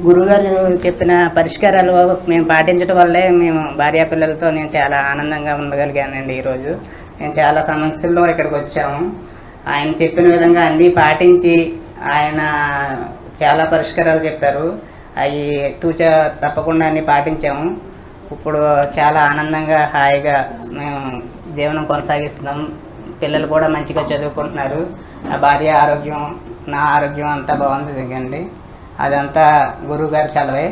గురువుగారు చెప్పిన పరిష్కారాలు మేము పాటించడం వల్లే మేము భార్యాపిల్లలతో నేను చాలా ఆనందంగా ఉండగలిగానండి. ఈరోజు మేము చాలా సమస్యల్లో ఇక్కడికి వచ్చాము. ఆయన చెప్పిన విధంగా అన్నీ పాటించి ఆయన చాలా పరిష్కారాలు చెప్పారు. అవి తూచా తప్పకుండా అన్నీ పాటించాము. ఇప్పుడు చాలా ఆనందంగా హాయిగా మేము జీవనం కొనసాగిస్తున్నాం. పిల్లలు కూడా మంచిగా చదువుకుంటున్నారు. నా భార్య ఆరోగ్యం, నా ఆరోగ్యం అంతా బాగుంది అండి. అదంతా గురువుగారు చలవే.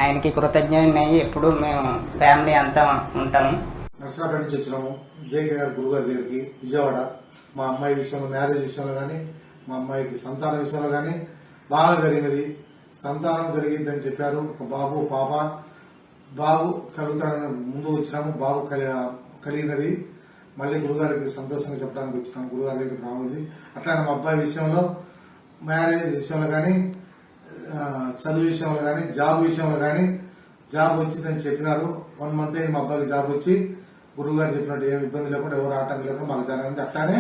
ఆయనకి కృతజ్ఞతని ఎప్పుడు మేము ఫ్యామిలీ అంతా ఉంటాము. నర్సరాపేట నుంచి వచ్చినాము జేకే గారు గురుగారి దగ్గరికి విజయవాడ. మా అమ్మాయి విషయంలో, మ్యారేజ్ విషయంలో కానీ, మా అమ్మాయికి సంతానం విషయంలో కానీ బాగా జరిగినది. సంతానం జరిగిందని చెప్పారు. ఒక బాబు, పాప. బాబు కలుగుతాడని ముందు వచ్చినాము. బాబు కలిగినది. మళ్ళీ గురుగారికి సంతోషంగా చెప్పడానికి వచ్చినాము. గురుగారి దగ్గరికి రావాలి. అట్లానే మా అబ్బాయి విషయంలో, మ్యారేజ్ విషయంలో కానీ, చదువు విషయంలో కానీ, జాబ్ విషయంలో కానీ జాబ్ వచ్చిందని చెప్పినారు. 1 month అయింది మా అబ్బాయికి జాబ్ వచ్చి. గురువు గారు చెప్పినట్టు ఏమి ఇబ్బంది లేకుండా, ఎవరు ఆటంకం లేకుండా మాకు జరిగింది. అట్లానే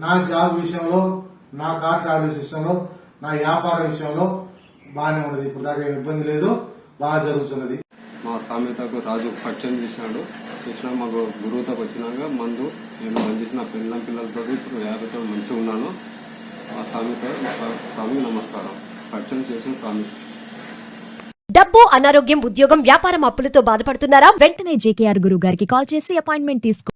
నా జాబ్ విషయంలో, నా కార్ ట్రావెల్స్ విషయంలో, నా వ్యాపార విషయంలో బాగానే ఉన్నది. ఇప్పుడు దాకా ఏమి ఇబ్బంది లేదు, బాగా జరుగుతున్నది. మా సామెతకు రాజు పరిచయం చేసిన మాకు గురువుతో వచ్చినాక మందు నేను పనిచేసిన పిల్లలతో ఇప్పుడు 50తో మంచిగా ఉన్నాను. ఆ స్వామికి నమస్కారం. పరిచయం చేసిన స్వామి. డబ్బు, అనారోగ్యం, ఉద్యోగం, వ్యాపారం, అప్పులతో బాధపడుతున్నారా? వెంటనే జేకేఆర్ గురువు గారికి కాల్ చేసి అపాయింట్మెంట్ తీసుకో.